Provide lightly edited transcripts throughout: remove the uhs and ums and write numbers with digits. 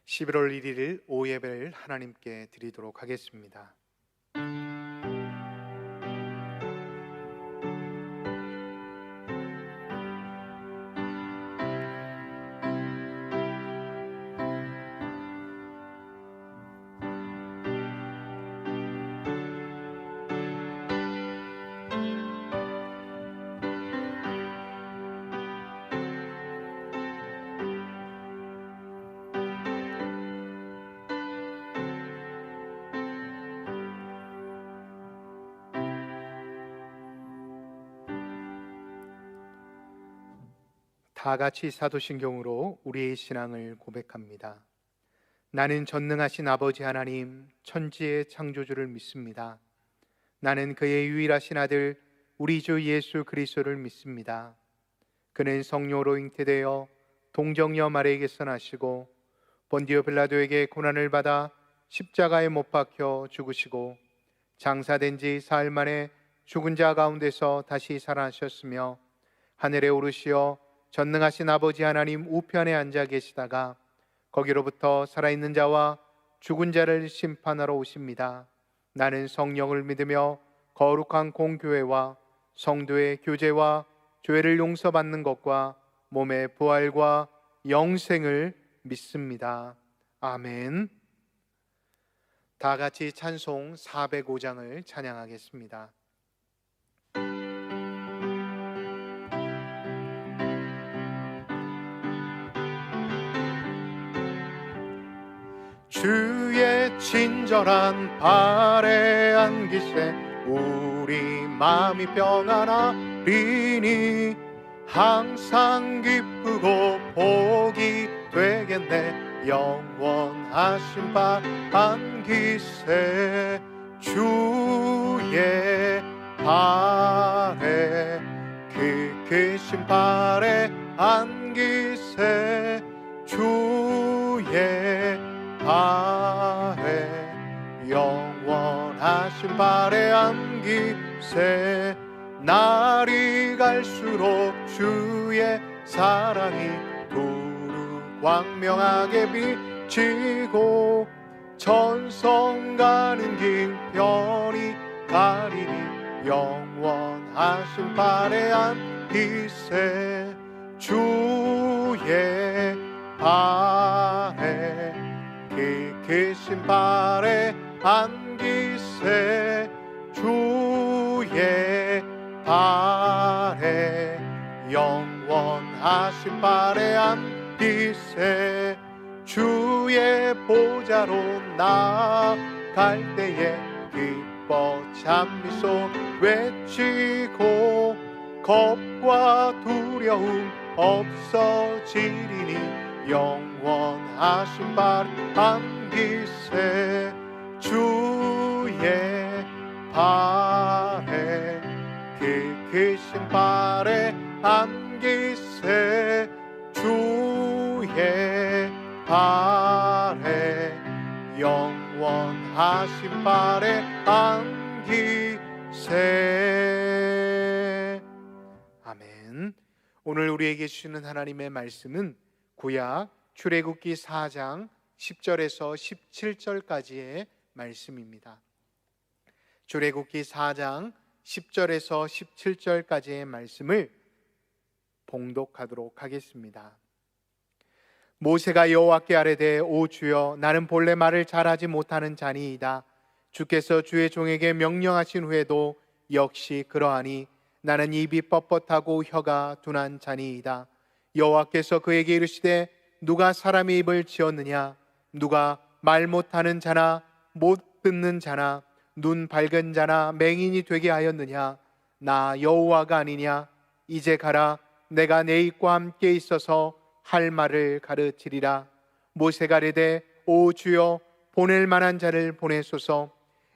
11월 1일 오후 예배를 하나님께 드리도록 하겠습니다. 다 같이 사도신경으로 우리의 신앙을 고백합니다. 나는 전능하신 아버지 하나님, 천지의 창조주를 믿습니다. 나는 그의 유일하신 아들 우리 주 예수 그리스도를 믿습니다. 그는 성령으로 잉태되어 동정녀 마리아에게서 나시고 본디오 빌라도에게 고난을 받아 십자가에 못 박혀 죽으시고 장사된 지 사흘 만에 죽은 자 가운데서 다시 살아나셨으며 하늘에 오르시어 전능하신 아버지 하나님 우편에 앉아 계시다가 거기로부터 살아있는 자와 죽은 자를 심판하러 오십니다. 나는 성령을 믿으며 거룩한 공교회와 성도의 교제와 죄를 용서받는 것과 몸의 부활과 영생을 믿습니다. 아멘. 다 같이 찬송 405장을 찬양하겠습니다. 주의 친절한 발에 안기세 우리 마음이 평안하리니 항상 기쁘고 복이 되겠네 영원하신 발 안기세 주의 발에 크신 발에 안기세 주의 발에 영원하신 발에 안기세 날이 갈수록 주의 사랑이 두루 광명하게 비치고 천성 가는 길 편히 가리니 영원하신 발에 안기세 주의 발에 크신 발에 안기세 주의 발에 영원하신 발에 안기세 주의 보좌로 나아갈 때에 기뻐 찬미소 외치고 겁과 두려움 없어지리니 영원하신 발 안기세 주의 발에 크신 발에 안기세 주의 발에 영원하신 발에 안기세. 아멘. 오늘 우리에게 주시는 하나님의 말씀은 구약 출애굽기 4장 10절에서 17절까지의 말씀입니다. 출애굽기 4장 10절에서 17절까지의 말씀을 봉독하도록 하겠습니다. 모세가 여호와께 아뢰되 오 주여 나는 본래 말을 잘하지 못하는 자니이다. 주께서 주의 종에게 명령하신 후에도 역시 그러하니 나는 입이 뻣뻣하고 혀가 둔한 자니이다. 여호와께서 그에게 이르시되 누가 사람의 입을 지었느냐 누가 말 못하는 자나 못 듣는 자나 눈 밝은 자나 맹인이 되게 하였느냐 나 여호와가 아니냐 이제 가라 내가 내 입과 함께 있어서 할 말을 가르치리라. 모세가 이르되 오 주여 보낼 만한 자를 보내소서.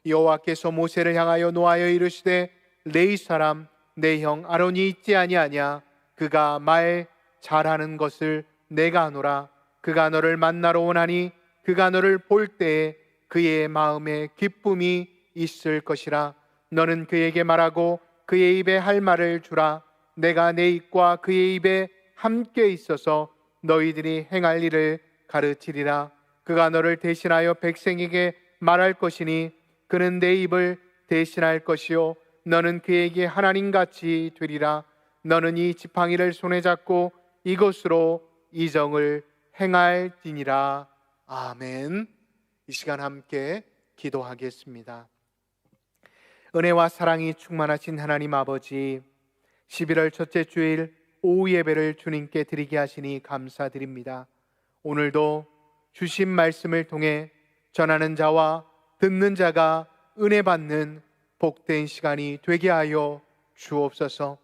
여호와께서 모세를 향하여 노하여 이르시되 레위 사람 내 형 아론이 있지 아니하냐 그가 말 잘하는 것을 내가 아노라. 그가 너를 만나러 오나니 그가 너를 볼 때에 그의 마음에 기쁨이 있을 것이라. 너는 그에게 말하고 그의 입에 할 말을 주라. 내가 내 입과 그의 입에 함께 있어서 너희들이 행할 일을 가르치리라. 그가 너를 대신하여 백성에게 말할 것이니 그는 내 입을 대신할 것이요 너는 그에게 하나님같이 되리라. 너는 이 지팡이를 손에 잡고 이것으로 이정을 행할지니라. 아멘. 이 시간 함께 기도하겠습니다. 은혜와 사랑이 충만하신 하나님 아버지, 11월 첫째 주일 오후 예배를 주님께 드리게 하시니 감사드립니다. 오늘도 주신 말씀을 통해 전하는 자와 듣는 자가 은혜 받는 복된 시간이 되게 하여 주옵소서.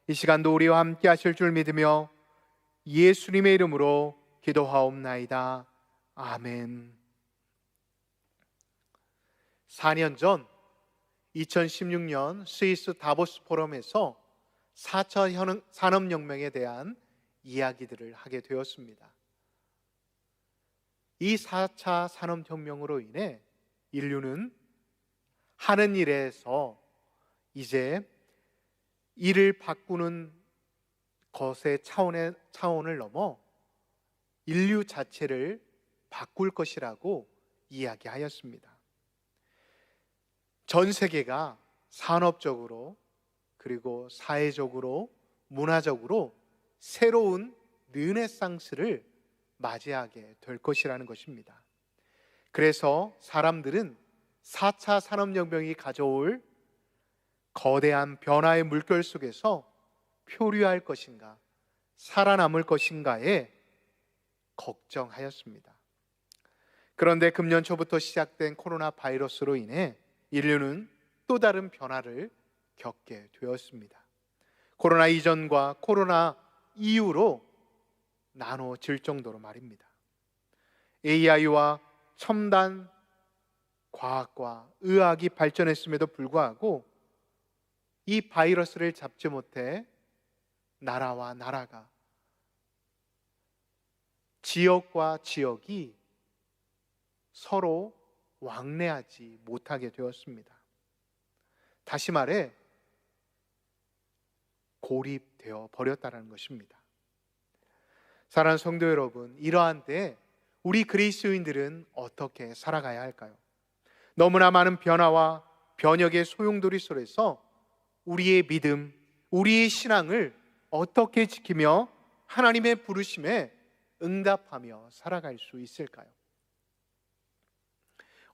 이 시간도 우리와 함께 하실 줄 믿으며 예수님의 이름으로 기도하옵나이다. 아멘. 4년 전 2016년 스위스 다보스 포럼에서 4차 산업혁명에 대한 이야기들을 하게 되었습니다. 이 4차 산업혁명으로 인해 인류는 하는 일에서 이제 일을 바꾸는 것의 차원을 넘어 인류 자체를 바꿀 것이라고 이야기하였습니다. 전 세계가 산업적으로 그리고 사회적으로 문화적으로 새로운 르네상스를 맞이하게 될 것이라는 것입니다. 그래서 사람들은 4차 산업혁명이 가져올 거대한 변화의 물결 속에서 표류할 것인가, 살아남을 것인가에 걱정하였습니다. 그런데 금년 초부터 시작된 코로나 바이러스로 인해 인류는 또 다른 변화를 겪게 되었습니다. 코로나 이전과 코로나 이후로 나눠질 정도로 말입니다. AI와 첨단 과학과 의학이 발전했음에도 불구하고 이 바이러스를 잡지 못해 나라와 나라가, 지역과 지역이 서로 왕래하지 못하게 되었습니다. 다시 말해 고립되어 버렸다는 것입니다. 사랑하는 성도 여러분, 이러한 때 우리 그리스도인들은 어떻게 살아가야 할까요? 너무나 많은 변화와 변혁의 소용돌이 속에서 우리의 믿음, 우리의 신앙을 어떻게 지키며 하나님의 부르심에 응답하며 살아갈 수 있을까요?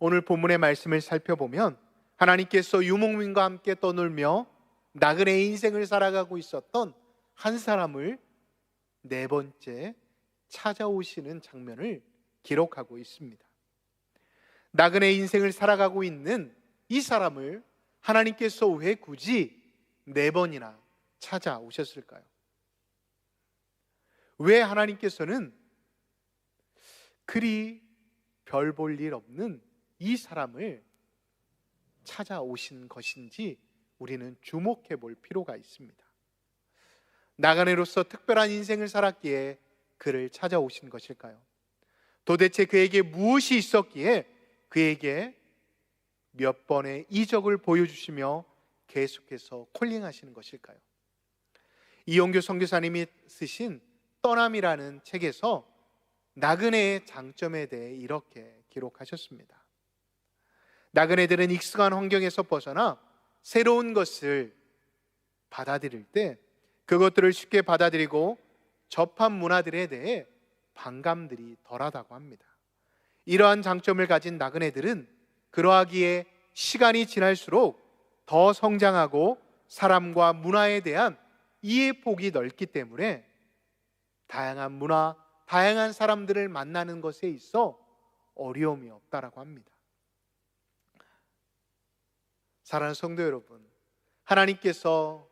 오늘 본문의 말씀을 살펴보면 하나님께서 유목민과 함께 떠놀며 나그네의 인생을 살아가고 있었던 한 사람을 네 번째 찾아오시는 장면을 기록하고 있습니다. 나그네의 인생을 살아가고 있는 이 사람을 하나님께서 왜 굳이 네 번이나 찾아오셨을까요? 왜 하나님께서는 그리 별 볼 일 없는 이 사람을 찾아오신 것인지 우리는 주목해 볼 필요가 있습니다. 나그네로서 특별한 인생을 살았기에 그를 찾아오신 것일까요? 도대체 그에게 무엇이 있었기에 그에게 몇 번의 이적을 보여주시며 계속해서 콜링하시는 것일까요? 이용규 선교사님이 쓰신 떠남이라는 책에서 나그네의 장점에 대해 이렇게 기록하셨습니다. 나그네들은 익숙한 환경에서 벗어나 새로운 것을 받아들일 때 그것들을 쉽게 받아들이고 접한 문화들에 대해 반감들이 덜하다고 합니다. 이러한 장점을 가진 나그네들은 그러하기에 시간이 지날수록 더 성장하고 사람과 문화에 대한 이해 폭이 넓기 때문에 다양한 문화, 다양한 사람들을 만나는 것에 있어 어려움이 없다라고 합니다. 사랑하는 성도 여러분, 하나님께서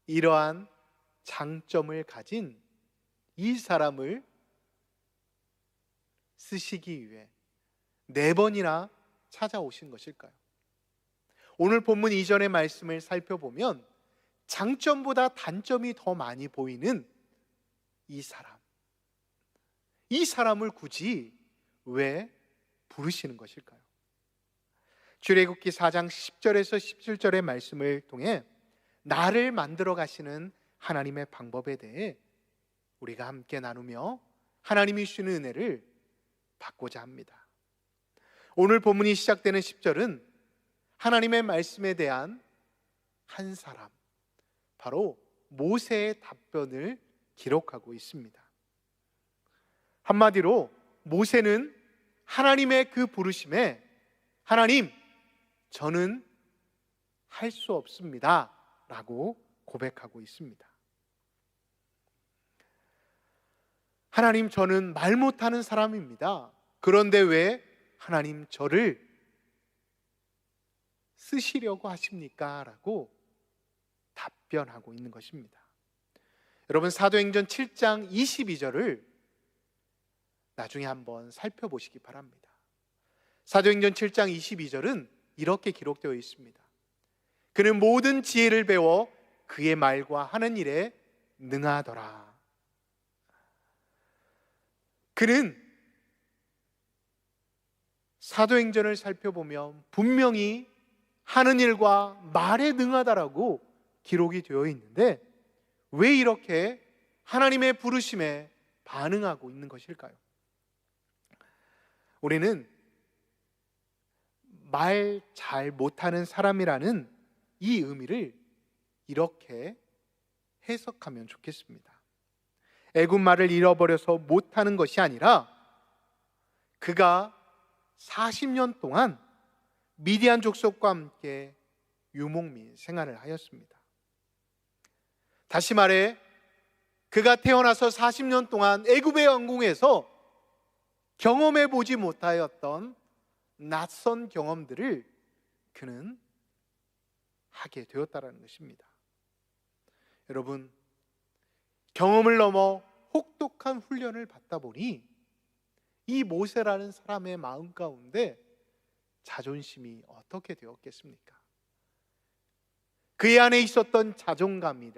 이러한 장점을 가진 이 사람을 쓰시기 위해 네 번이나 찾아오신 것일까요? 오늘 본문 이전의 말씀을 살펴보면 장점보다 단점이 더 많이 보이는 이 사람을 굳이 왜 부르시는 것일까요? 출애굽기 4장 10절에서 17절의 말씀을 통해 나를 만들어 가시는 하나님의 방법에 대해 우리가 함께 나누며 하나님이 주시는 은혜를 받고자 합니다. 오늘 본문이 시작되는 10절은 하나님의 말씀에 대한 한 사람, 바로 모세의 답변을 기록하고 있습니다. 한마디로 모세는 하나님의 그 부르심에 하나님, 저는 할 수 없습니다 라고 고백하고 있습니다. 하나님, 저는 말 못하는 사람입니다. 그런데 왜 하나님 저를 쓰시려고 하십니까? 라고 답변하고 있는 것입니다. 여러분, 사도행전 7장 22절을 나중에 한번 살펴보시기 바랍니다. 사도행전 7장 22절은 이렇게 기록되어 있습니다. 그는 모든 지혜를 배워 그의 말과 하는 일에 능하더라. 그는 사도행전을 살펴보면 분명히 하는 일과 말에 능하다라고 기록이 되어 있는데 왜 이렇게 하나님의 부르심에 반응하고 있는 것일까요? 우리는 말 잘 못하는 사람이라는 이 의미를 이렇게 해석하면 좋겠습니다. 애국말을 잃어버려서 못하는 것이 아니라 그가 40년 동안 미디안 족속과 함께 유목민 생활을 하였습니다. 다시 말해 그가 태어나서 40년 동안 애굽의 왕궁에서 경험해 보지 못하였던 낯선 경험들을 그는 하게 되었다라는 것입니다. 여러분, 경험을 넘어 혹독한 훈련을 받다 보니 이 모세라는 사람의 마음 가운데 자존심이 어떻게 되었겠습니까? 그의 안에 있었던 자존감을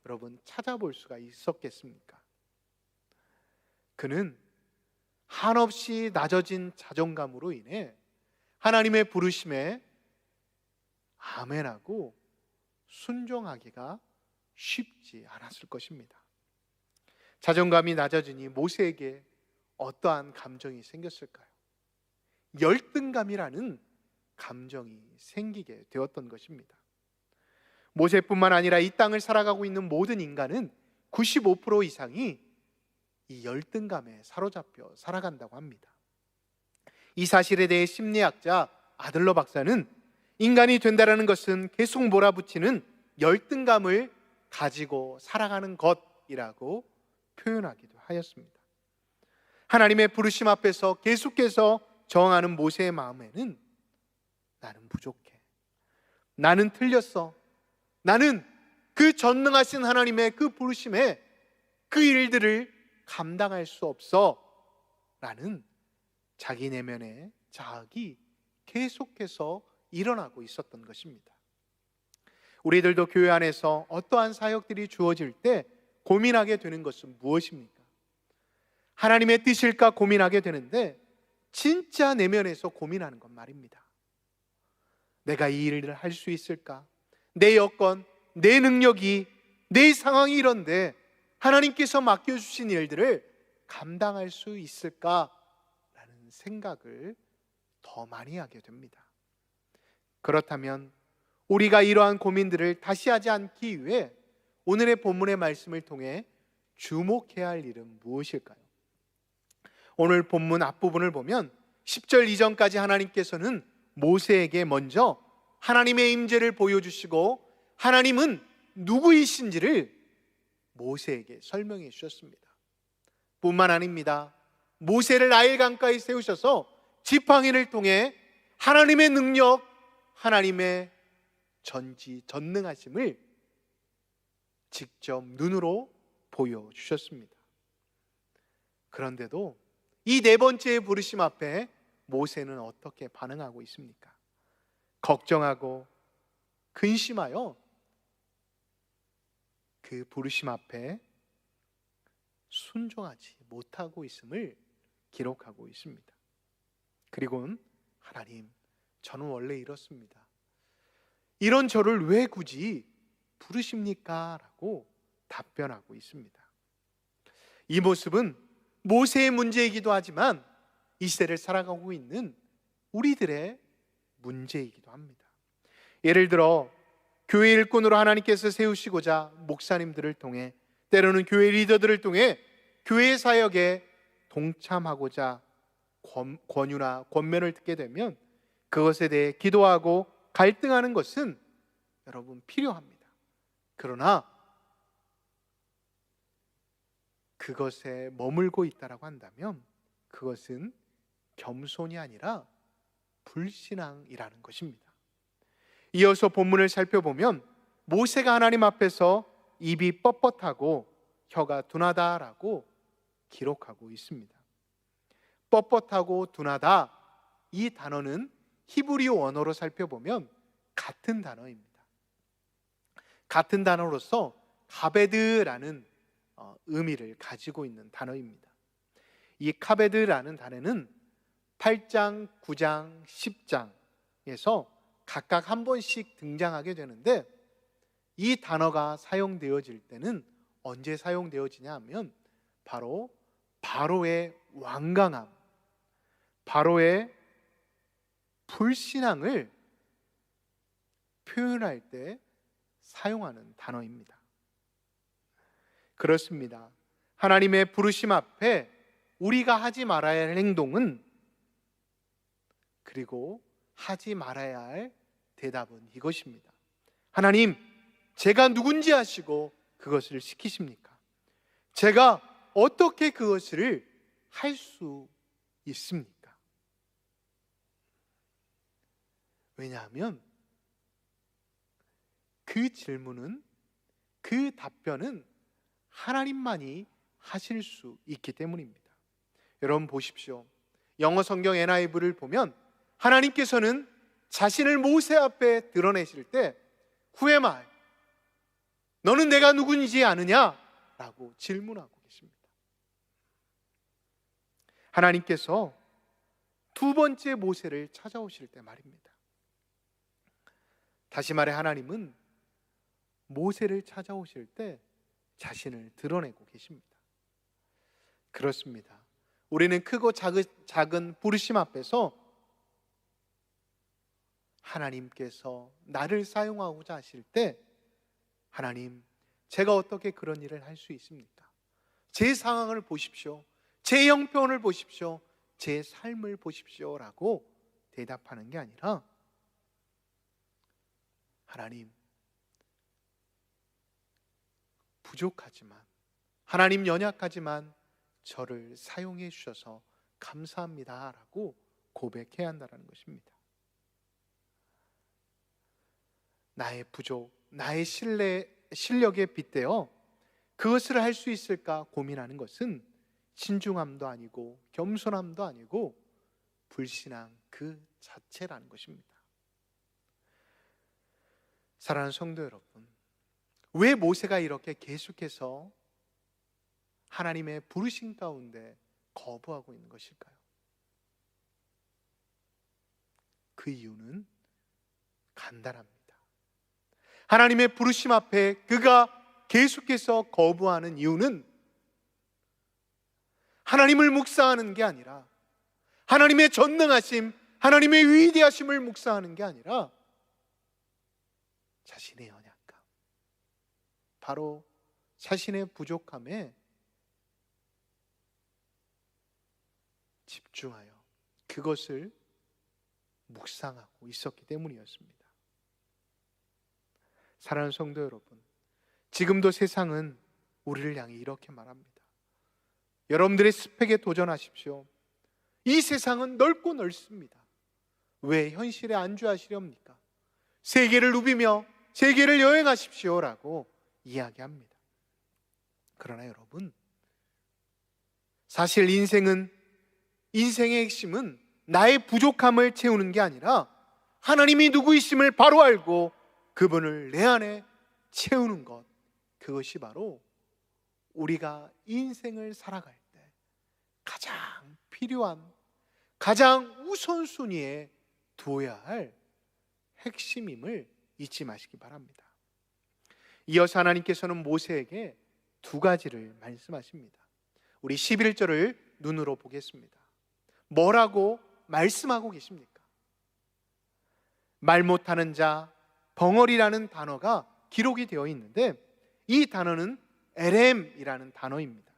여러분 찾아볼 수가 있었겠습니까? 그는 한없이 낮아진 자존감으로 인해 하나님의 부르심에 아멘하고 순종하기가 쉽지 않았을 것입니다. 자존감이 낮아지니 모세에게 어떠한 감정이 생겼을까요? 열등감이라는 감정이 생기게 되었던 것입니다. 모세뿐만 아니라 이 땅을 살아가고 있는 모든 인간은 95% 이상이 이 열등감에 사로잡혀 살아간다고 합니다. 이 사실에 대해 심리학자 아들러 박사는 인간이 된다라는 것은 계속 몰아붙이는 열등감을 가지고 살아가는 것이라고 표현하기도 하였습니다. 하나님의 부르심 앞에서 계속해서 저항하는 모세의 마음에는 나는 부족해, 나는 틀렸어, 나는 그 전능하신 하나님의 그 부르심에 그 일들을 감당할 수 없어 라는 자기 내면의 자학이 계속해서 일어나고 있었던 것입니다. 우리들도 교회 안에서 어떠한 사역들이 주어질 때 고민하게 되는 것은 무엇입니까? 하나님의 뜻일까 고민하게 되는데 진짜 내면에서 고민하는 건 말입니다. 내가 이 일을 할 수 있을까? 내 여건, 내 능력이, 내 상황이 이런데 하나님께서 맡겨주신 일들을 감당할 수 있을까라는 생각을 더 많이 하게 됩니다. 그렇다면 우리가 이러한 고민들을 다시 하지 않기 위해 오늘의 본문의 말씀을 통해 주목해야 할 일은 무엇일까요? 오늘 본문 앞부분을 보면 10절 이전까지 하나님께서는 모세에게 먼저 하나님의 임재를 보여주시고 하나님은 누구이신지를 모세에게 설명해 주셨습니다. 뿐만 아닙니다. 모세를 나일 강가에 세우셔서 지팡이를 통해 하나님의 능력, 하나님의 전능하심을 직접 눈으로 보여주셨습니다. 그런데도 이 네 번째의 부르심 앞에 모세는 어떻게 반응하고 있습니까? 걱정하고 근심하여 그 부르심 앞에 순종하지 못하고 있음을 기록하고 있습니다. 그리고는 하나님, 저는 원래 이렇습니다. 이런 저를 왜 굳이 부르십니까? 라고 답변하고 있습니다. 이 모습은 모세의 문제이기도 하지만 이 시대를 살아가고 있는 우리들의 문제이기도 합니다. 예를 들어 교회 일꾼으로 하나님께서 세우시고자 목사님들을 통해, 때로는 교회 리더들을 통해 교회 사역에 동참하고자 권유나 권면을 듣게 되면 그것에 대해 기도하고 갈등하는 것은 여러분 필요합니다. 그러나 그것에 머물고 있다라고 한다면 그것은 겸손이 아니라 불신앙이라는 것입니다. 이어서 본문을 살펴보면 모세가 하나님 앞에서 입이 뻣뻣하고 혀가 둔하다라고 기록하고 있습니다. 뻣뻣하고 둔하다, 이 단어는 히브리어 원어로 살펴보면 같은 단어입니다. 같은 단어로서 카베드라는 의미를 가지고 있는 단어입니다. 이 카베드라는 단어는 8장, 9장, 10장에서 각각 한 번씩 등장하게 되는데, 이 단어가 사용되어질 때는 언제 사용되어지냐 하면 바로 바로의 완강함, 바로의 불신앙을 표현할 때 사용하는 단어입니다. 그렇습니다. 하나님의 부르심 앞에 우리가 하지 말아야 할 행동은, 그리고 하지 말아야 할 대답은 이것입니다. 하나님, 제가 누군지 아시고 그것을 시키십니까? 제가 어떻게 그것을 할 수 있습니까? 왜냐하면 그 질문은, 그 답변은 하나님만이 하실 수 있기 때문입니다. 여러분 보십시오. 영어 성경 NIV를 보면 하나님께서는 자신을 모세 앞에 드러내실 때 Who am I? 너는 내가 누군지 아느냐? 라고 질문하고 계십니다. 하나님께서 두 번째 모세를 찾아오실 때 말입니다. 다시 말해 하나님은 모세를 찾아오실 때 자신을 드러내고 계십니다. 그렇습니다. 우리는 크고 작은 부르심 앞에서 하나님께서 나를 사용하고자 하실 때, 하나님, 제가 어떻게 그런 일을 할 수 있습니까? 제 상황을 보십시오. 제 형편을 보십시오. 제 삶을 보십시오 라고 대답하는 게 아니라, 하나님, 부족하지만, 하나님 연약하지만 저를 사용해 주셔서 감사합니다 라고 고백해야 한다는 것입니다. 나의 부족, 나의 실력에 빗대어 그것을 할 수 있을까 고민하는 것은 신중함도 아니고 겸손함도 아니고 불신앙 그 자체라는 것입니다. 사랑하는 성도 여러분, 왜 모세가 이렇게 계속해서 하나님의 부르심 가운데 거부하고 있는 것일까요? 그 이유는 간단합니다. 하나님의 부르심 앞에 그가 계속해서 거부하는 이유는 하나님을 묵상하는 게 아니라, 하나님의 전능하심, 하나님의 위대하심을 묵상하는 게 아니라 자신의 연약감, 바로 자신의 부족함에 집중하여 그것을 묵상하고 있었기 때문이었습니다. 사랑하는 성도 여러분, 지금도 세상은 우리를 향해 이렇게 말합니다. 여러분들의 스펙에 도전하십시오. 이 세상은 넓고 넓습니다. 왜 현실에 안주하시렵니까? 세계를 누비며 세계를 여행하십시오 라고 이야기합니다. 그러나 여러분, 사실 인생의 핵심은 나의 부족함을 채우는 게 아니라 하나님이 누구이심을 바로 알고 그분을 내 안에 채우는 것, 그것이 바로 우리가 인생을 살아갈 때 가장 필요한, 가장 우선순위에 두어야 할 핵심임을 잊지 마시기 바랍니다. 이어서 하나님께서는 모세에게 두 가지를 말씀하십니다. 우리 11절을 눈으로 보겠습니다. 뭐라고 말씀하고 계십니까? 말 못하는 자, 벙어리라는 단어가 기록이 되어 있는데, 이 단어는 LM이라는 단어입니다.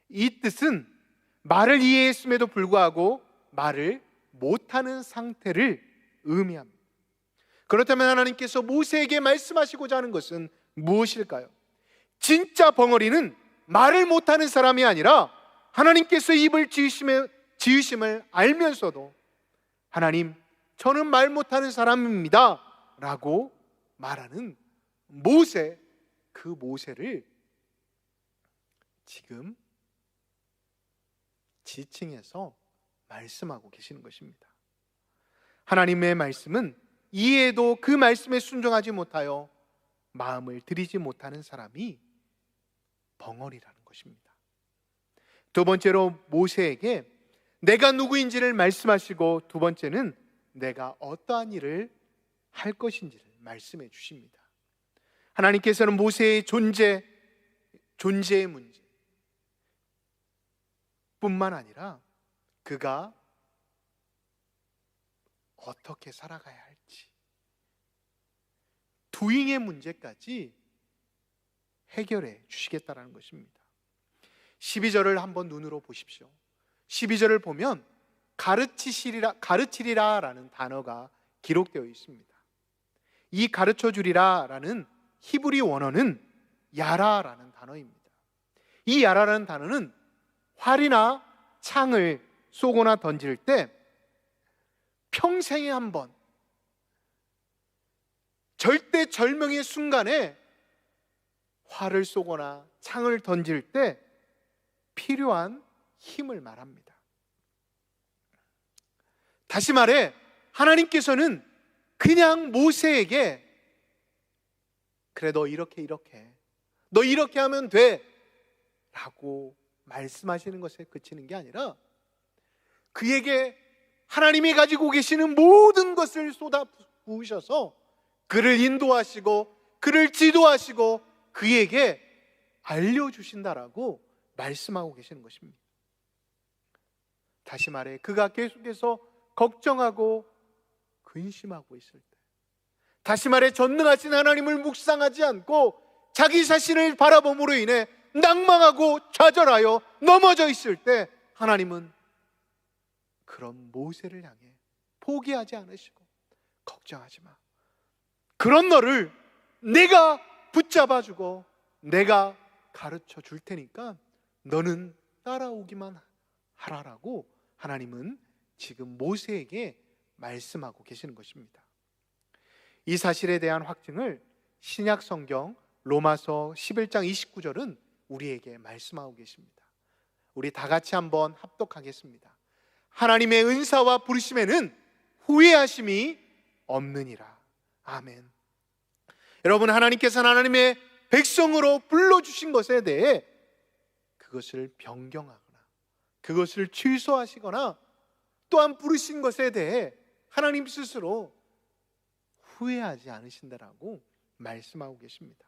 이 뜻은 말을 이해했음에도 불구하고 말을 못하는 상태를 의미합니다. 그렇다면 하나님께서 모세에게 말씀하시고자 하는 것은 무엇일까요? 진짜 벙어리는 말을 못하는 사람이 아니라 하나님께서 입을 지으심을 알면서도 하나님, 저는 말 못하는 사람입니다 라고 말하는 모세, 그 모세를 지금 지칭해서 말씀하고 계시는 것입니다. 하나님의 말씀은 이해도 그 말씀에 순종하지 못하여 마음을 들이지 못하는 사람이 벙어리라는 것입니다. 두 번째로 모세에게 내가 누구인지를 말씀하시고, 두 번째는 내가 어떠한 일을 할 것인지를 말씀해 주십니다. 하나님께서는 모세의 존재의 문제 뿐만 아니라 그가 어떻게 살아가야 할지, 도잉의 문제까지 해결해 주시겠다라는 것입니다. 12절을 한번 눈으로 보십시오. 12절을 보면 가르치리라 라는 단어가 기록되어 있습니다. 이 가르쳐 주리라 라는 히브리 원어는 야라라는 단어입니다. 이 야라라는 단어는 활이나 창을 쏘거나 던질 때 평생에 한 번, 절대절명의 순간에 활을 쏘거나 창을 던질 때 필요한 힘을 말합니다. 다시 말해, 하나님께서는 그냥 모세에게 그래, 너 이렇게 하면 돼 라고 말씀하시는 것에 그치는 게 아니라 그에게 하나님이 가지고 계시는 모든 것을 쏟아 부으셔서 그를 인도하시고 그를 지도하시고 그에게 알려주신다라고 말씀하고 계시는 것입니다. 다시 말해, 그가 계속해서 걱정하고 근심하고 있을 때, 다시 말해 전능하신 하나님을 묵상하지 않고 자기 자신을 바라봄으로 인해 낭망하고 좌절하여 넘어져 있을 때, 하나님은 그런 모세를 향해 포기하지 않으시고 걱정하지 마, 그런 너를 내가 붙잡아주고 내가 가르쳐 줄 테니까 너는 따라오기만 하라라고 하나님은 지금 모세에게 말씀하고 계시는 것입니다. 이 사실에 대한 확증을 신약 성경 로마서 11장 29절은 우리에게 말씀하고 계십니다. 우리 다 같이 한번 합독하겠습니다. 하나님의 은사와 부르심에는 후회하심이 없느니라. 아멘. 여러분, 하나님께서는 하나님의 백성으로 불러주신 것에 대해 그것을 변경하거나 그것을 취소하시거나 또한 부르신 것에 대해 하나님 스스로 후회하지 않으신다라고 말씀하고 계십니다.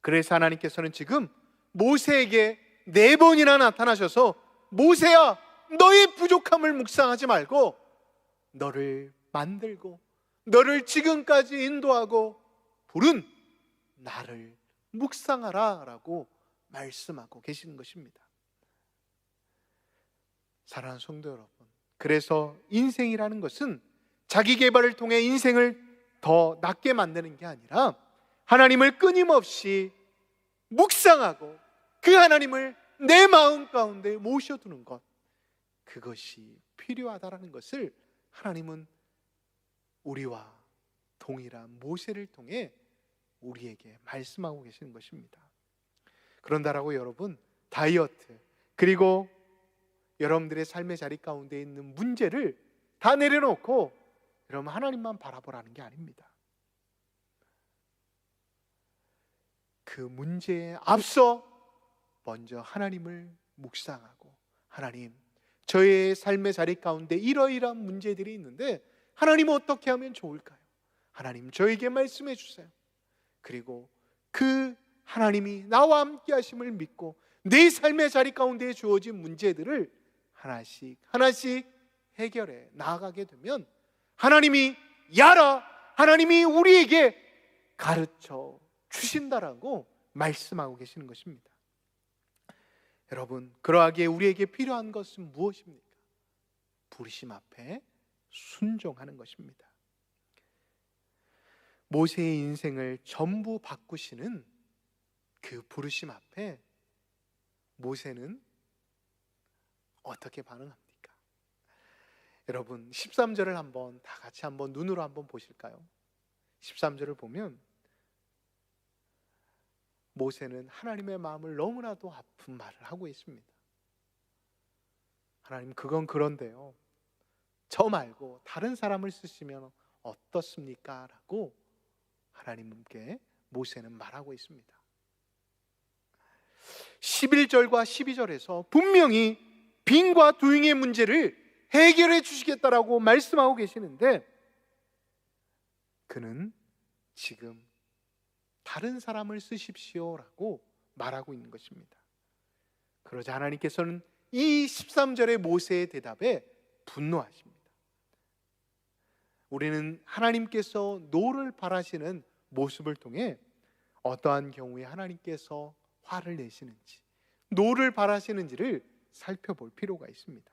그래서 하나님께서는 지금 모세에게 4번이나 나타나셔서 모세야, 너의 부족함을 묵상하지 말고 너를 만들고 너를 지금까지 인도하고 부른 나를 묵상하라 라고 말씀하고 계시는 것입니다. 사랑하는 성도 여러분, 그래서 인생이라는 것은 자기 개발을 통해 인생을 더 낫게 만드는 게 아니라 하나님을 끊임없이 묵상하고 그 하나님을 내 마음 가운데 모셔두는 것, 그것이 필요하다라는 것을 하나님은 우리와 동일한 모세를 통해 우리에게 말씀하고 계시는 것입니다. 그런다라고 여러분, 다이어트 그리고 여러분들의 삶의 자리 가운데 있는 문제를 다 내려놓고 여러분 하나님만 바라보라는 게 아닙니다. 그 문제에 앞서 먼저 하나님을 묵상하고, 하나님, 저의 삶의 자리 가운데 이러이러한 문제들이 있는데 하나님 어떻게 하면 좋을까요? 하나님, 저에게 말씀해 주세요. 그리고 그 하나님이 나와 함께 하심을 믿고 내 삶의 자리 가운데 주어진 문제들을 하나씩 하나씩 해결해 나아가게 되면 하나님이 야라, 하나님이 우리에게 가르쳐 주신다라고 말씀하고 계시는 것입니다. 여러분, 그러하기에 우리에게 필요한 것은 무엇입니까? 부르심 앞에 순종하는 것입니다. 모세의 인생을 전부 바꾸시는 그 부르심 앞에 모세는 어떻게 반응합니까? 여러분, 13절을 한번 다 같이 한번 눈으로 한번 보실까요? 13절을 보면 모세는 하나님의 마음을 너무나도 아픈 말을 하고 있습니다. 하나님, 그건 그런데요, 저 말고 다른 사람을 쓰시면 어떻습니까? 라고 하나님께 모세는 말하고 있습니다. 11절과 12절에서 분명히 빈과 두잉의 문제를 해결해 주시겠다라고 말씀하고 계시는데 그는 지금 다른 사람을 쓰십시오라고 말하고 있는 것입니다. 그러자 하나님께서는 이 13절의 모세의 대답에 분노하십니다. 우리는 하나님께서 노를 바라시는 모습을 통해 어떠한 경우에 하나님께서 화를 내시는지, 노를 바라시는지를 살펴볼 필요가 있습니다.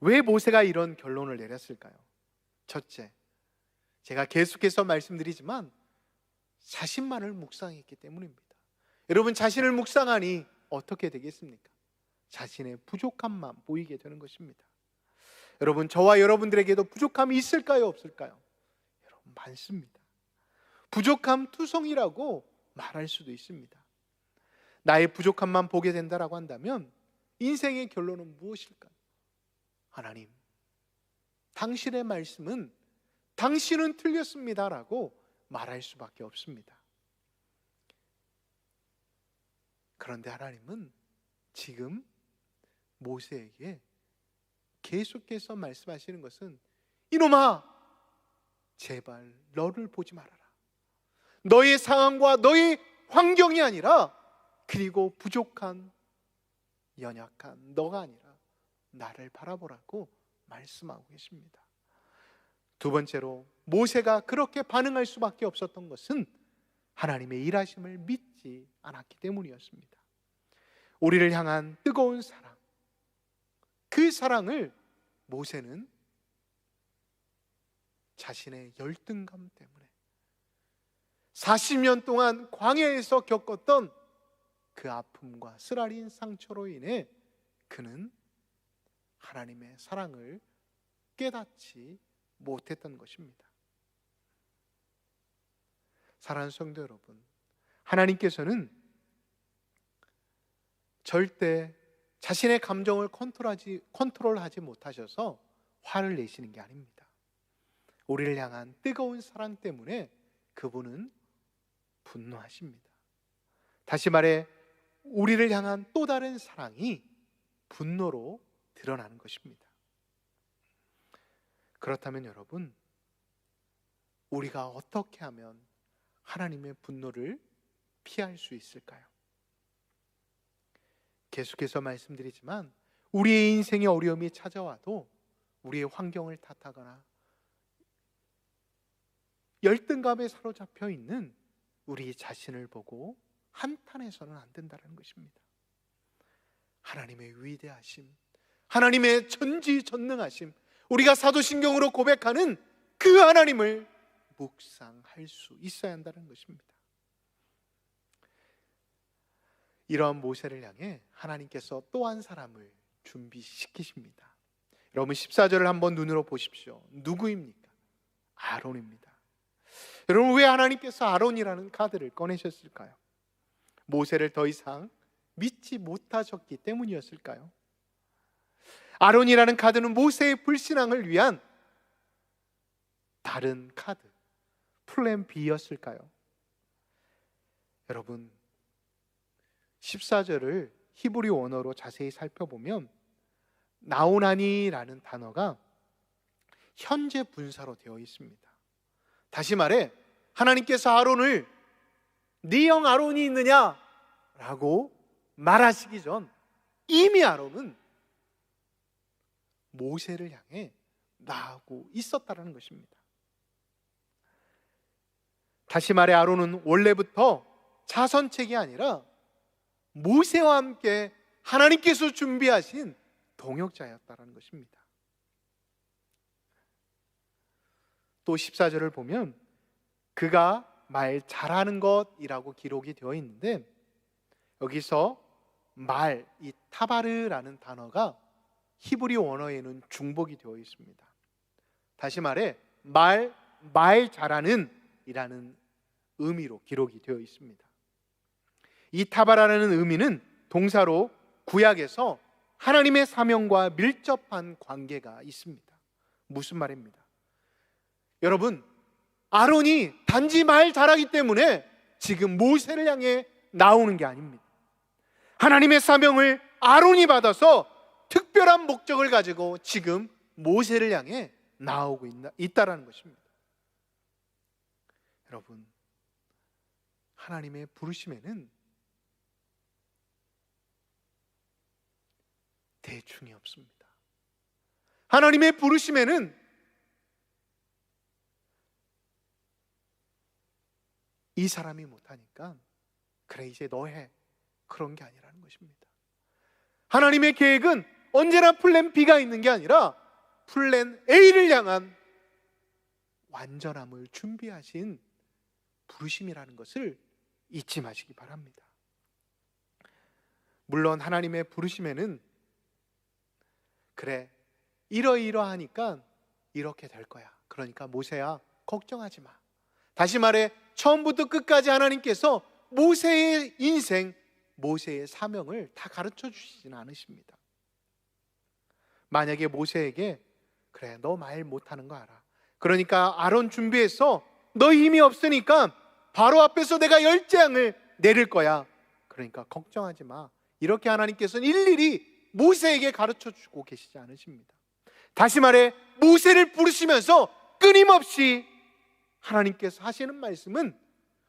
왜 모세가 이런 결론을 내렸을까요? 첫째, 제가 계속해서 말씀드리지만 자신만을 묵상했기 때문입니다. 여러분, 자신을 묵상하니 어떻게 되겠습니까? 자신의 부족함만 보이게 되는 것입니다. 여러분, 저와 여러분들에게도 부족함이 있을까요? 없을까요? 여러분, 많습니다. 부족함 투성이라고 말할 수도 있습니다. 나의 부족함만 보게 된다라고 한다면 인생의 결론은 무엇일까요? 하나님, 당신의 말씀은 당신은 틀렸습니다라고 말할 수밖에 없습니다. 그런데 하나님은 지금 모세에게 계속해서 말씀하시는 것은 이놈아, 제발 너를 보지 말아라. 너의 상황과 너의 환경이 아니라, 그리고 부족한 연약한 너가 아니라 나를 바라보라고 말씀하고 계십니다. 두 번째로 모세가 그렇게 반응할 수밖에 없었던 것은 하나님의 일하심을 믿지 않았기 때문이었습니다. 우리를 향한 뜨거운 사랑, 그 사랑을 모세는 자신의 열등감 때문에 40년 동안 광야에서 겪었던 그 아픔과 쓰라린 상처로 인해 그는 하나님의 사랑을 깨닫지 못했던 것입니다. 사랑하는 성도 여러분, 하나님께서는 절대 자신의 감정을 컨트롤하지 못하셔서 화를 내시는 게 아닙니다. 우리를 향한 뜨거운 사랑 때문에 그분은 분노하십니다. 다시 말해 우리를 향한 또 다른 사랑이 분노로 드러나는 것입니다. 그렇다면 여러분, 우리가 어떻게 하면 하나님의 분노를 피할 수 있을까요? 계속해서 말씀드리지만 우리의 인생에 어려움이 찾아와도 우리의 환경을 탓하거나 열등감에 사로잡혀 있는 우리 자신을 보고 한탄해서는 안 된다는 것입니다. 하나님의 위대하심, 하나님의 전지전능하심, 우리가 사도신경으로 고백하는 그 하나님을 묵상할 수 있어야 한다는 것입니다. 이러한 모세를 향해 하나님께서 또 한 사람을 준비시키십니다. 여러분 14절을 한번 눈으로 보십시오. 누구입니까? 아론입니다. 여러분, 왜 하나님께서 아론이라는 카드를 꺼내셨을까요? 모세를 더 이상 믿지 못하셨기 때문이었을까요? 아론이라는 카드는 모세의 불신앙을 위한 다른 카드, 플랜 B였을까요? 여러분, 14절을 히브리 원어로 자세히 살펴보면 나오나니라는 단어가 현재 분사로 되어 있습니다. 다시 말해 하나님께서 아론을 네 형 아론이 있느냐? 라고 말하시기 전 이미 아론은 모세를 향해 나아가고 있었다는 것입니다. 다시 말해 아론은 원래부터 자선책이 아니라 모세와 함께 하나님께서 준비하신 동역자였다는 것입니다. 또 14절을 보면 그가 말 잘하는 것이라고 기록이 되어 있는데, 여기서 말, 이 타바르라는 단어가 히브리 원어에는 중복이 되어 있습니다. 다시 말해 말 잘하는 이라는 의미로 기록이 되어 있습니다. 이 타바라는 의미는 동사로 구약에서 하나님의 사명과 밀접한 관계가 있습니다. 무슨 말입니다? 여러분, 아론이 단지 말 잘하기 때문에 지금 모세를 향해 나오는 게 아닙니다. 하나님의 사명을 아론이 받아서 특별한 목적을 가지고 지금 모세를 향해 나오고 있다라는 것입니다. 여러분, 하나님의 부르심에는 대충이 없습니다. 하나님의 부르심에는 이 사람이 못하니까 그래 이제 너 해, 그런 게 아니라는 것입니다. 하나님의 계획은 언제나 플랜 B가 있는 게 아니라 플랜 A를 향한 완전함을 준비하신 부르심이라는 것을 잊지 마시기 바랍니다. 물론 하나님의 부르심에는 그래 이러이러하니까 이렇게 될 거야, 그러니까 모세야 걱정하지 마. 다시 말해 처음부터 끝까지 하나님께서 모세의 인생, 모세의 사명을 다 가르쳐 주시지는 않으십니다. 만약에 모세에게 그래 너 말 못하는 거 알아, 그러니까 아론 준비해서 너 힘이 없으니까 바로 앞에서 내가 열재앙을 내릴 거야, 그러니까 걱정하지 마, 이렇게 하나님께서는 일일이 모세에게 가르쳐 주고 계시지 않으십니다. 다시 말해 모세를 부르시면서 끊임없이 하나님께서 하시는 말씀은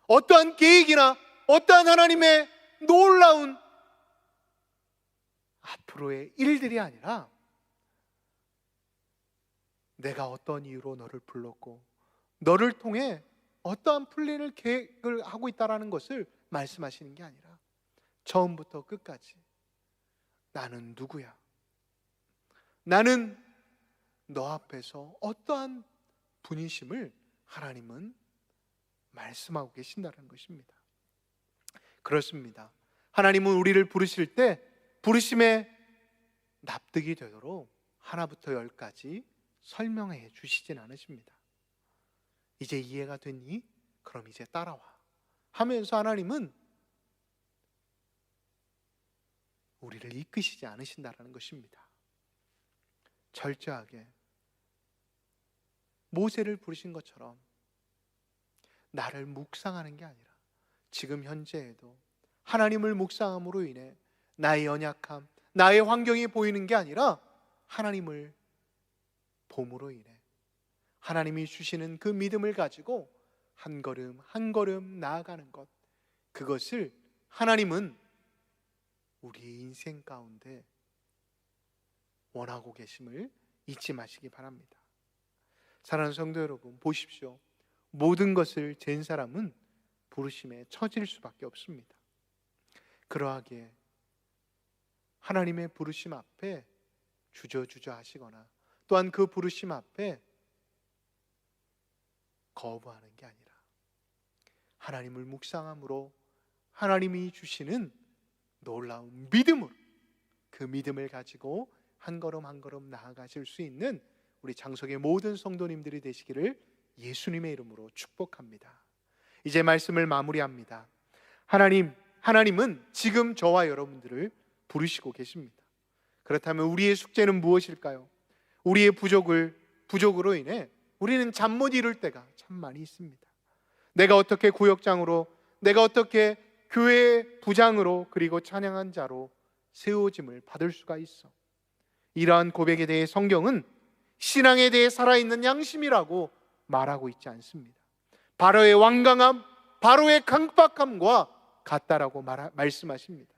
어떠한 계획이나 어떠한 하나님의 놀라운 앞으로의 일들이 아니라 내가 어떤 이유로 너를 불렀고 너를 통해 어떠한 플랜을 계획을 하고 있다는 것을 말씀하시는 게 아니라 처음부터 끝까지 나는 누구야? 나는 너 앞에서 어떠한 분이심을 하나님은 말씀하고 계신다는 것입니다. 그렇습니다. 하나님은 우리를 부르실 때 부르심에 납득이 되도록 하나부터 열까지 설명해 주시진 않으십니다. 이제 이해가 됐니? 그럼 이제 따라와 하면서 하나님은 우리를 이끄시지 않으신다는 것입니다. 철저하게 모세를 부르신 것처럼 나를 묵상하는 게 아니라 지금 현재에도 하나님을 묵상함으로 인해 나의 연약함, 나의 환경이 보이는 게 아니라 하나님을 봄으로 인해 하나님이 주시는 그 믿음을 가지고 한 걸음 한 걸음 나아가는 것, 그것을 하나님은 우리의 인생 가운데 원하고 계심을 잊지 마시기 바랍니다. 사랑하는 성도 여러분, 보십시오. 모든 것을 잰 사람은 부르심에 처질 수밖에 없습니다. 그러하기에 하나님의 부르심 앞에 주저주저 하시거나 또한 그 부르심 앞에 거부하는 게 아니라 하나님을 묵상함으로 하나님이 주시는 놀라운 믿음으로 그 믿음을 가지고 한 걸음 한 걸음 나아가실 수 있는 우리 장석의 모든 성도님들이 되시기를 예수님의 이름으로 축복합니다. 이제 말씀을 마무리합니다. 하나님은 지금 저와 여러분들을 부르시고 계십니다. 그렇다면 우리의 숙제는 무엇일까요? 우리의 부족으로 인해 우리는 잠 못 이룰 때가 참 많이 있습니다. 내가 어떻게 구역장으로, 내가 어떻게 교회의 부장으로 그리고 찬양한 자로 세워짐을 받을 수가 있어. 이러한 고백에 대해 성경은 신앙에 대해 살아있는 양심이라고 말하고 있지 않습니다. 바로의 완강함, 바로의 강박함과 같다라고 말씀하십니다.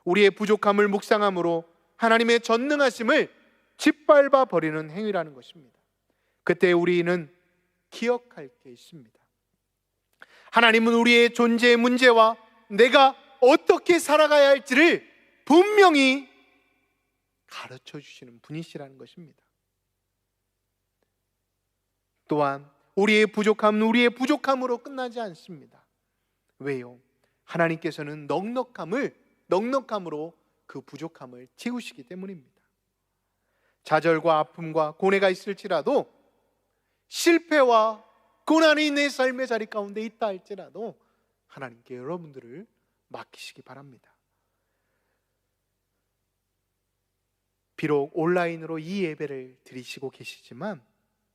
우리의 부족함을 묵상함으로 하나님의 전능하심을 짓밟아 버리는 행위라는 것입니다. 그때 우리는 기억할 게 있습니다. 하나님은 우리의 존재의 문제와 내가 어떻게 살아가야 할지를 분명히 가르쳐 주시는 분이시라는 것입니다. 또한 우리의 부족함은 우리의 부족함으로 끝나지 않습니다. 왜요? 하나님께서는 넉넉함으로 그 부족함을 채우시기 때문입니다. 좌절과 아픔과 고뇌가 있을지라도, 실패와 고난이 내 삶의 자리 가운데 있다 할지라도 하나님께 여러분들을 맡기시기 바랍니다. 비록 온라인으로 이 예배를 드리시고 계시지만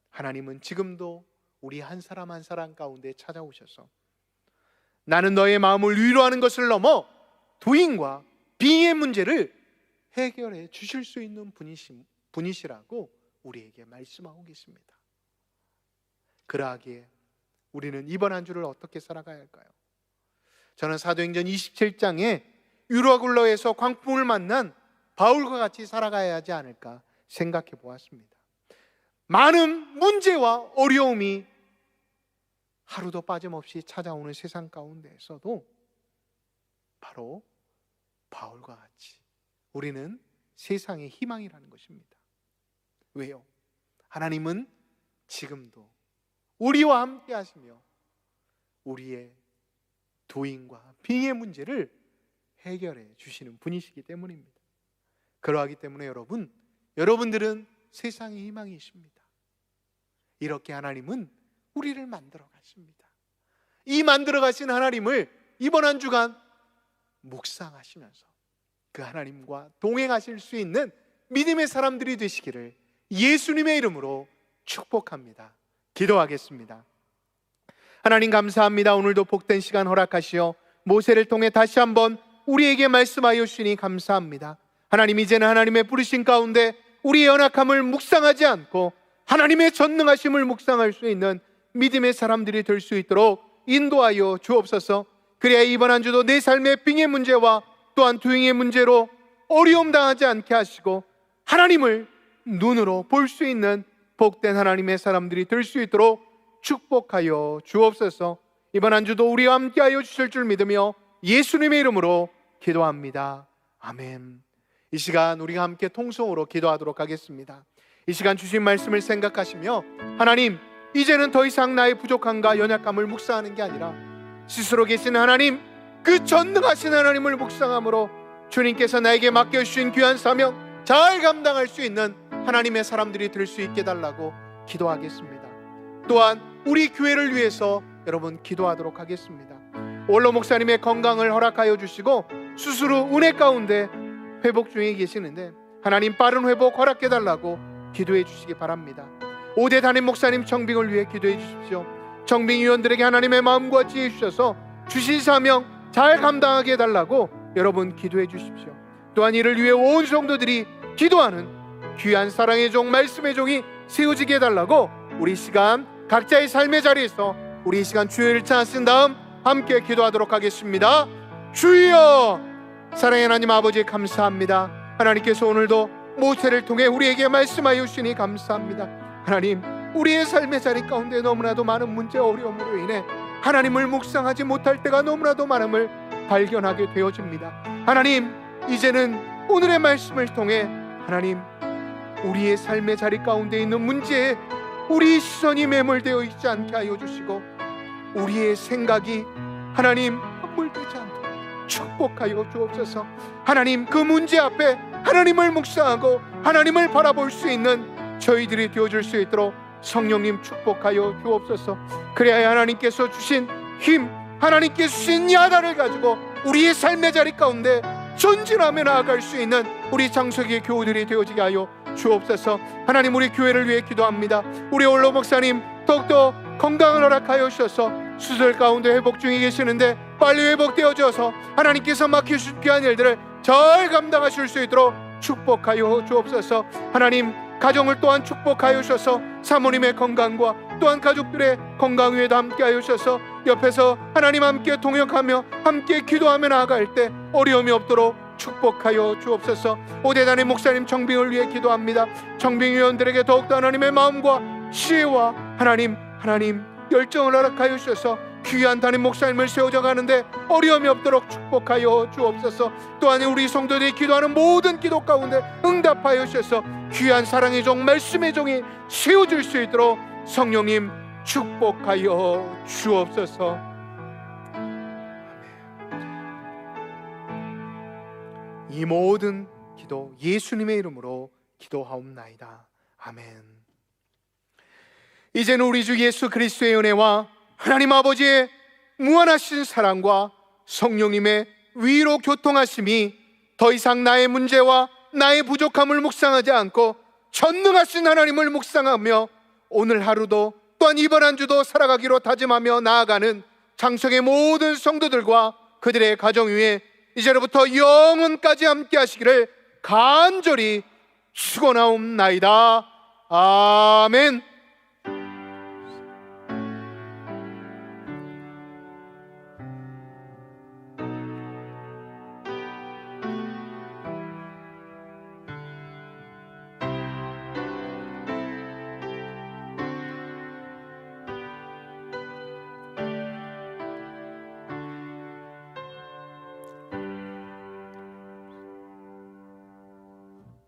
하나님은 지금도 우리 한 사람 한 사람 가운데 찾아오셔서 나는 너의 마음을 위로하는 것을 넘어 도인과 빙의의 문제를 해결해 주실 수 있는 분이시라고 우리에게 말씀하고 계십니다. 그러하기에 우리는 이번 한 주를 어떻게 살아가야 할까요? 저는 사도행전 27장에 유라굴로에서 광풍을 만난 바울과 같이 살아가야 하지 않을까 생각해 보았습니다. 많은 문제와 어려움이 하루도 빠짐없이 찾아오는 세상 가운데에서도 바로 바울과 같이 우리는 세상의 희망이라는 것입니다. 왜요? 하나님은 지금도 우리와 함께 하시며 우리의 도인과 빙의 문제를 해결해 주시는 분이시기 때문입니다. 그러하기 때문에 여러분들은 세상의 희망이십니다. 이렇게 하나님은 우리를 만들어 가십니다. 이 만들어 가신 하나님을 이번 한 주간 묵상하시면서 그 하나님과 동행하실 수 있는 믿음의 사람들이 되시기를 예수님의 이름으로 축복합니다. 기도하겠습니다. 하나님 감사합니다. 오늘도 복된 시간 허락하시어 모세를 통해 다시 한번 우리에게 말씀하여 주시니 감사합니다. 하나님, 이제는 하나님의 부르신 가운데 우리의 연약함을 묵상하지 않고 하나님의 전능하심을 묵상할 수 있는 믿음의 사람들이 될 수 있도록 인도하여 주옵소서. 그래야 이번 한 주도 내 삶의 빙의 문제와 또한 도잉의 문제로 어려움 당하지 않게 하시고 하나님을 눈으로 볼 수 있는 복된 하나님의 사람들이 될 수 있도록 축복하여 주옵소서. 이번 한 주도 우리와 함께하여 주실 줄 믿으며 예수님의 이름으로 기도합니다. 아멘. 이 시간 우리가 함께 통성으로 기도하도록 하겠습니다. 이 시간 주신 말씀을 생각하시며 하나님, 이제는 더 이상 나의 부족함과 연약함을 묵상하는 게 아니라 스스로 계신 하나님, 그 전능하신 하나님을 묵상함으로 주님께서 나에게 맡겨주신 귀한 사명 잘 감당할 수 있는 하나님의 사람들이 될 수 있게 달라고 기도하겠습니다. 또한 우리 교회를 위해서 여러분 기도하도록 하겠습니다. 원로 목사님의 건강을 허락하여 주시고 수술 후 은혜 가운데 회복 중에 계시는데 하나님 빠른 회복 허락해 달라고 기도해 주시기 바랍니다. 5대 담임 목사님 청빙을 위해 기도해 주십시오. 청빙위원들에게 하나님의 마음과 지혜 주셔서 주신 사명 잘 감당하게 해달라고 여러분 기도해 주십시오. 또한 이를 위해 온 성도들이 기도하는 귀한 사랑의 종, 말씀의 종이 세워지게 해달라고 우리 시간 각자의 삶의 자리에서 우리 시간 주여를 찬양하신 다음 함께 기도하도록 하겠습니다. 주여! 사랑의 하나님 아버지 감사합니다. 하나님께서 오늘도 모세를 통해 우리에게 말씀하여 주시니 감사합니다. 하나님, 우리의 삶의 자리 가운데 너무나도 많은 문제 어려움으로 인해 하나님을 묵상하지 못할 때가 너무나도 많음을 발견하게 되어집니다. 하나님, 이제는 오늘의 말씀을 통해 하나님, 우리의 삶의 자리 가운데 있는 문제에 우리의 시선이 매몰되어 있지 않게 하여 주시고 우리의 생각이 하나님 함몰되지 않도록 축복하여 주옵소서. 하나님, 그 문제 앞에 하나님을 묵상하고 하나님을 바라볼 수 있는 저희들이 되어줄 수 있도록 성령님 축복하여 주옵소서. 그래야 하나님께서 주신 힘, 하나님께 주신 야단을 가지고 우리의 삶의 자리 가운데 전진하며 나아갈 수 있는 우리 장석의 교우들이 되어지게 하여 주옵소서. 하나님, 우리 교회를 위해 기도합니다. 우리 원로 목사님 더욱더 건강을 허락하여 주셔서 수술 가운데 회복 중에 계시는데 빨리 회복되어져서 하나님께서 맡기신 귀한 일들을 잘 감당하실 수 있도록 축복하여 주옵소서. 하나님, 가정을 또한 축복하여 주셔서 사모님의 건강과 또한 가족들의 건강 위에도 함께하여 주셔서 옆에서 하나님 함께 동역하며 함께 기도하며 나아갈 때 어려움이 없도록 축복하여 주옵소서. 오대단의 목사님 청빙을 위해 기도합니다. 청빙위원들에게 더욱더 하나님의 마음과 지혜와 하나님 열정을 허락하여 주셔서 귀한 담임 목사님을 세워져 가는데 어려움이 없도록 축복하여 주옵소서. 또한 우리 성도들이 기도하는 모든 기도 가운데 응답하여 주셔서 귀한 사랑의 종 말씀의 종이 세워질 수 있도록 성령님 축복하여 주옵소서. 이 모든 기도 예수님의 이름으로 기도하옵나이다. 아멘. 이제는 우리 주 예수 그리스도의 은혜와 하나님 아버지의 무한하신 사랑과 성령님의 위로 교통하심이 더 이상 나의 문제와 나의 부족함을 묵상하지 않고 전능하신 하나님을 묵상하며 오늘 하루도 또한 이번 한 주도 살아가기로 다짐하며 나아가는 장성의 모든 성도들과 그들의 가정 위에 이제로부터 영원까지 함께 하시기를 간절히 축원하옵나이다. 아멘.